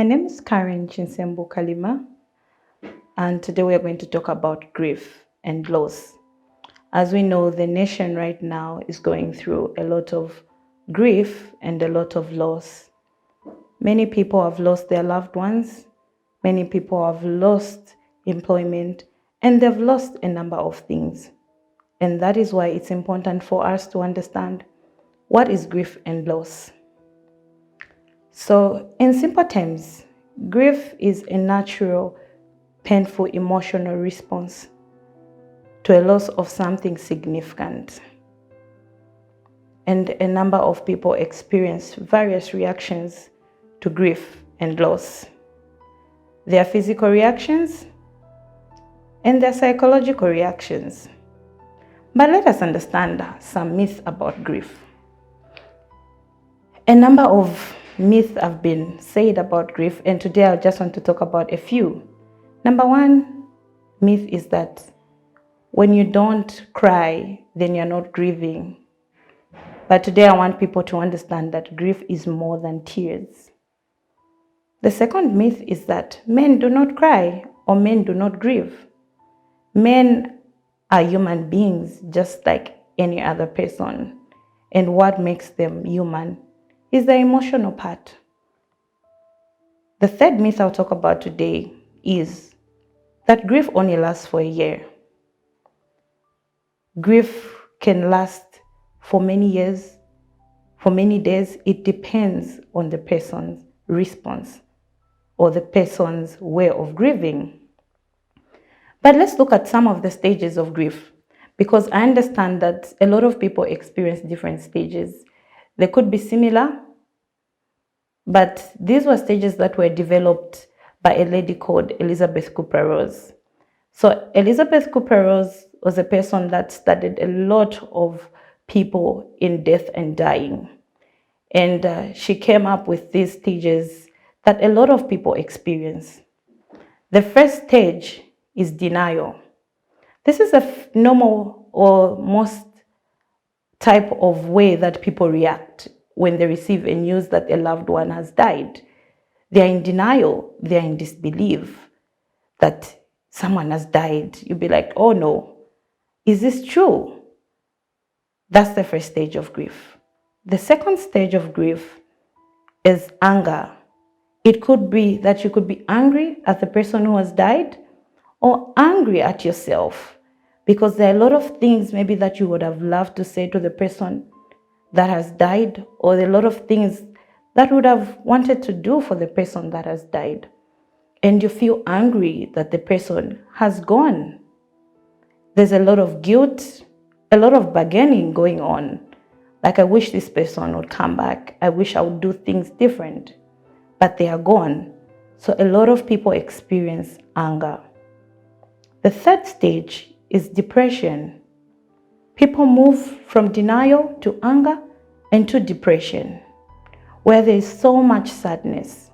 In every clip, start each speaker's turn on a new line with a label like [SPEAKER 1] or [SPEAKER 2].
[SPEAKER 1] name is Chinsembu Kalima, and today we are going to talk about grief and loss. As we know, the nation right now is going through a lot of grief and a lot of loss. Many people have lost their loved ones, many people have lost employment, and they've lost a number of things. And that is why it's important for us to understand what is grief and loss. So, in simple terms, grief is a natural, painful emotional response to a loss of something significant. And a number of people experience various reactions to grief and loss. There are physical reactions and there are psychological reactions. But let us understand some myths about grief. A number of myths have been said about grief, and today I just want to talk about a few. Number one myth is that when you don't cry, then you're not grieving. But today I want people to understand that grief is more than tears. The second myth is that men do not cry or men do not grieve. Men are human beings just like any other person. And what makes them human is the emotional part. The third myth I'll talk about today is that grief only lasts for a year. Grief can last for many years, for many days. It depends on the person's response or the person's way of grieving. But let's look at some of the stages of grief, because I understand that a lot of people experience different stages. They could be similar, but these were stages that were developed by a lady called Elizabeth Kubler-Ross. So Elizabeth Kubler-Ross was a person that studied a lot of people in death and dying. And she came up with these stages that a lot of people experience. The first stage is denial. This is a normal or most type of way that people react when they receive a news that a loved one has died. They are in denial, they are in disbelief that someone has died. You'll be like, oh no, is this true? That's the first stage of grief. The second stage of grief is anger. It could be that you could be angry at the person who has died or angry at yourself, because there are a lot of things maybe that you would have loved to say to the person that has died, or a lot of things that would have wanted to do for the person that has died. And you feel angry that the person has gone. There's a lot of guilt, a lot of bargaining going on. Like, I wish this person would come back. I wish I would do things different. But they are gone. So a lot of people experience anger. The third stage is depression. People move from denial to anger and to depression, where there is so much sadness.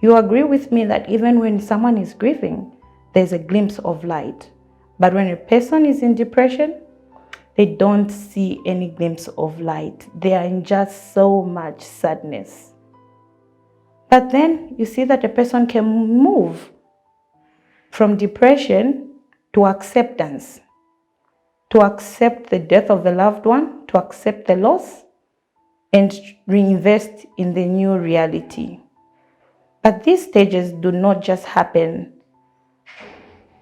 [SPEAKER 1] You agree with me that even when someone is grieving, there's a glimpse of light. But when a person is in depression, they don't see any glimpse of light. They are in just so much sadness. But then you see that a person can move from depression to acceptance, to accept the death of a loved one, to accept the loss, and reinvest in the new reality. But these stages do not just happen.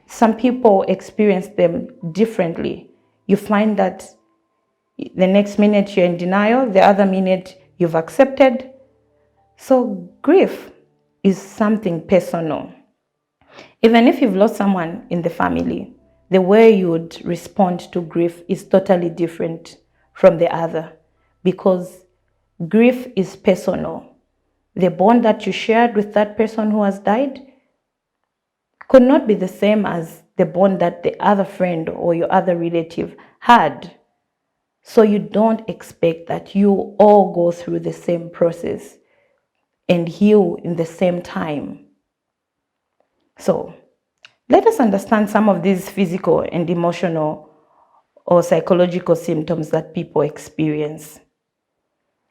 [SPEAKER 1] Some people experience them differently. You find that the next minute you're in denial, the other minute you've accepted. So grief is something personal. Even if you've lost someone in the family, the way you would respond to grief is totally different from the other, because grief is personal. The bond that you shared with that person who has died could not be the same as the bond that the other friend or your other relative had. So you don't expect that you all go through the same process and heal in the same time. So let us understand some of these physical and emotional or psychological symptoms that people experience.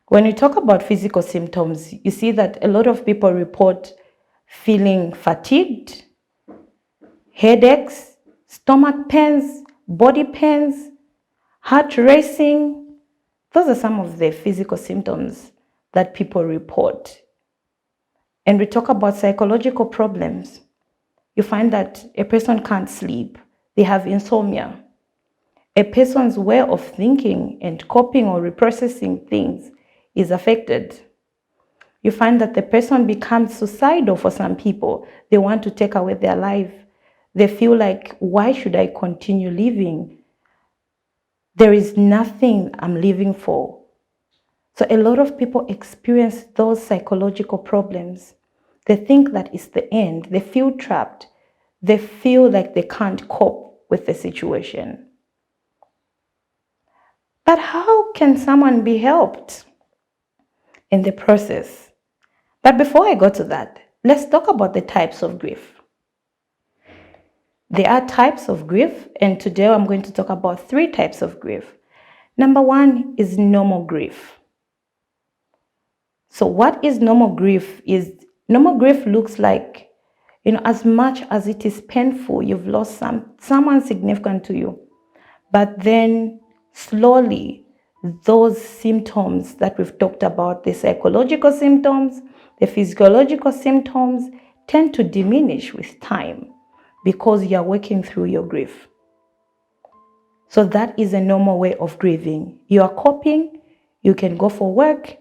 [SPEAKER 1] When you talk about physical symptoms, you see that a lot of people report feeling fatigued, headaches, stomach pains, body pains, heart racing. Those are some of the physical symptoms that people report. And we talk about psychological problems. You find that a person can't sleep, they have insomnia. A person's way of thinking and coping or reprocessing things is affected. You find that the person becomes suicidal for some people. They want to take away their life. They feel like, why should I continue living? There is nothing I'm living for. So a lot of people experience those psychological problems. They think that it's the end. They feel trapped. They feel like they can't cope with the situation. But how can someone be helped in the process? But before I go to that, let's talk about the types of grief. There are types of grief, and today I'm going to talk about 3 types of grief. Number 1 is normal grief. So what is normal grief? Normal grief looks like, as much as it is painful, you've lost someone significant to you, but then slowly those symptoms that we've talked about, the psychological symptoms, the physiological symptoms, tend to diminish with time because you're working through your grief. So that is a normal way of grieving. You are coping, you can go for work,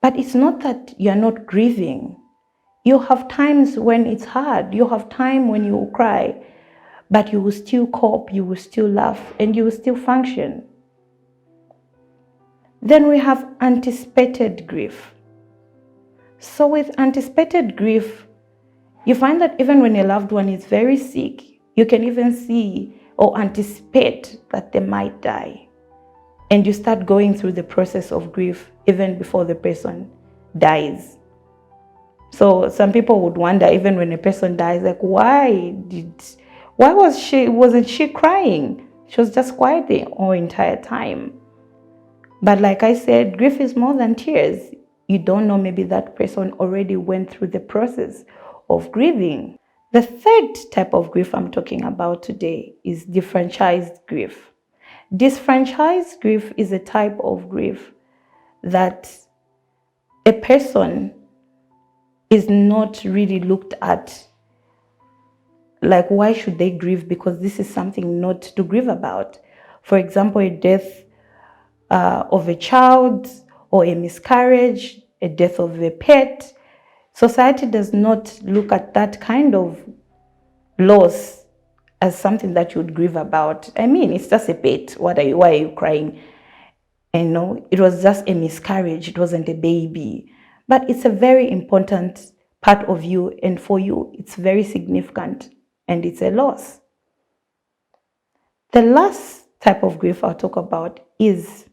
[SPEAKER 1] but it's not that you're not grieving. You have times when it's hard. You have time when you cry, but you will still cope, you will still laugh, and you will still function. Then we have anticipated grief. So with anticipated grief, you find that even when a loved one is very sick, you can even see or anticipate that they might die. And you start going through the process of grief even before the person dies. So some people would wonder, even when a person dies, like, wasn't she crying? She was just quiet the whole entire time. But like I said, grief is more than tears. You don't know, maybe that person already went through the process of grieving. The 3rd type of grief I'm talking about today is disfranchised grief. Disfranchised grief is a type of grief that a person is not really looked at like, why should they grieve? Because this is something not to grieve about. For example, a death of a child, or a miscarriage, a death of a pet. Society does not look at that kind of loss as something that you would grieve about. I mean, it's just a pet. Why are you crying? And no, it was just a miscarriage. It wasn't a baby. But it's a very important part of you, and for you, it's very significant, and it's a loss. The last type of grief I'll talk about is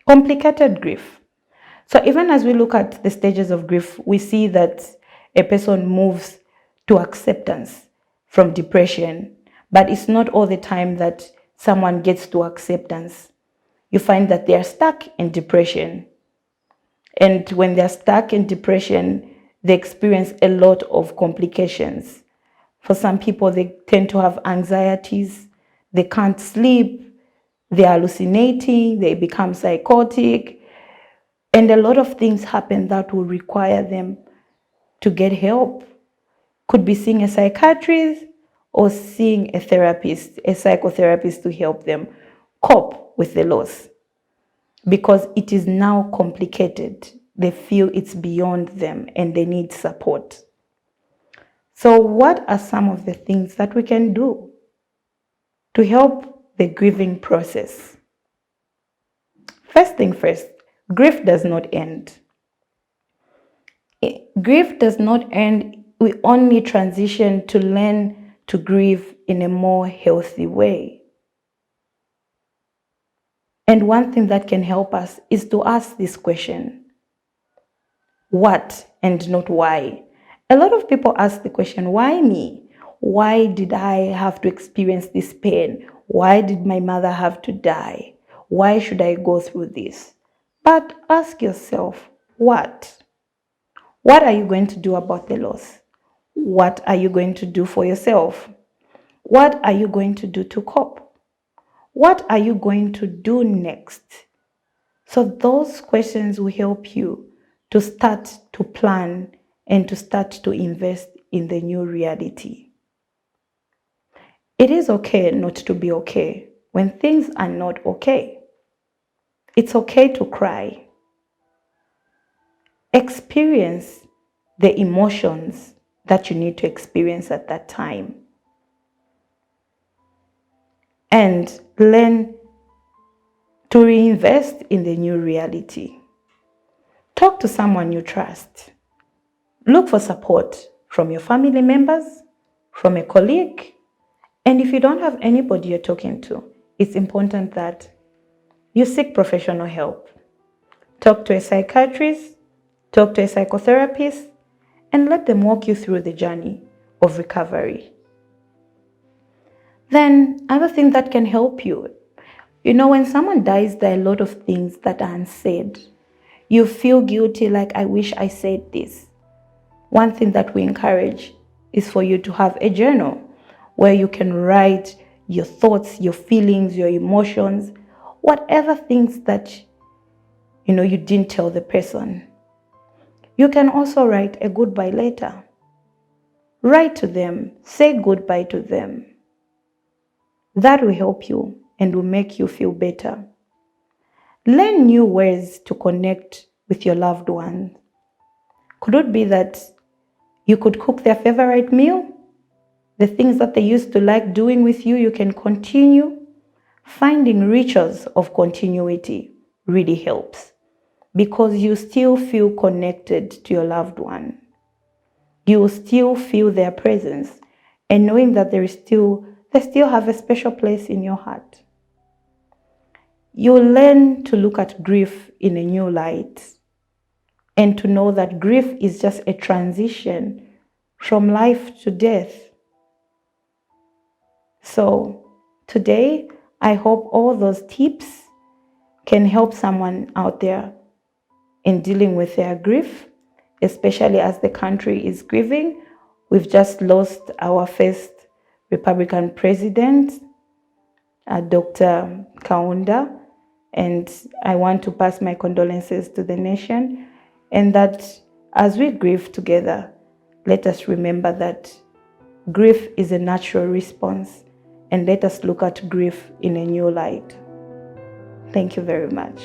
[SPEAKER 1] complicated grief. So even as we look at the stages of grief, we see that a person moves to acceptance from depression, but it's not all the time that someone gets to acceptance. You find that they are stuck in depression. And when they're stuck in depression, they experience a lot of complications. For some people, they tend to have anxieties, they can't sleep, they're hallucinating, they become psychotic, and a lot of things happen that will require them to get help. Could be seeing a psychiatrist or seeing a therapist, a psychotherapist, to help them cope with the loss, because it is now complicated. They feel it's beyond them and they need support. So what are some of the things that we can do to help the grieving process? First thing first, grief does not end. Grief does not end. We only transition to learn to grieve in a more healthy way. And one thing that can help us is to ask this question: what and not why? A lot of people ask the question, why me? Why did I have to experience this pain? Why did my mother have to die? Why should I go through this? But ask yourself, what? What are you going to do about the loss? What are you going to do for yourself? What are you going to do to cope? What are you going to do next? So those questions will help you to start to plan and to start to invest in the new reality. It is okay not to be okay when things are not okay. It's okay to cry. Experience the emotions that you need to experience at that time. And learn to reinvest in the new reality. Talk to someone you trust. Look for support from your family members, from a colleague, and if you don't have anybody you're talking to, it's important that you seek professional help. Talk to a psychiatrist, talk to a psychotherapist, and let them walk you through the journey of recovery. Then, other thing that can help you, when someone dies, there are a lot of things that are unsaid. You feel guilty, like, I wish I said this. One thing that we encourage is for you to have a journal where you can write your thoughts, your feelings, your emotions, whatever things that you didn't tell the person. You can also write a goodbye letter. Write to them, say goodbye to them. That will help you and will make you feel better. Learn new ways to connect with your loved ones. Could it be that you could cook their favorite meal? The things that they used to like doing with you, you can continue. Finding rituals of continuity really helps because you still feel connected to your loved one. You will still feel their presence and knowing that they still have a special place in your heart. You learn to look at grief in a new light and to know that grief is just a transition from life to death. So today, I hope all those tips can help someone out there in dealing with their grief, especially as the country is grieving. We've just lost our first Republican president, Dr. Kaunda, and I want to pass my condolences to the nation, and that as we grieve together, let us remember that grief is a natural response, and let us look at grief in a new light. Thank you very much.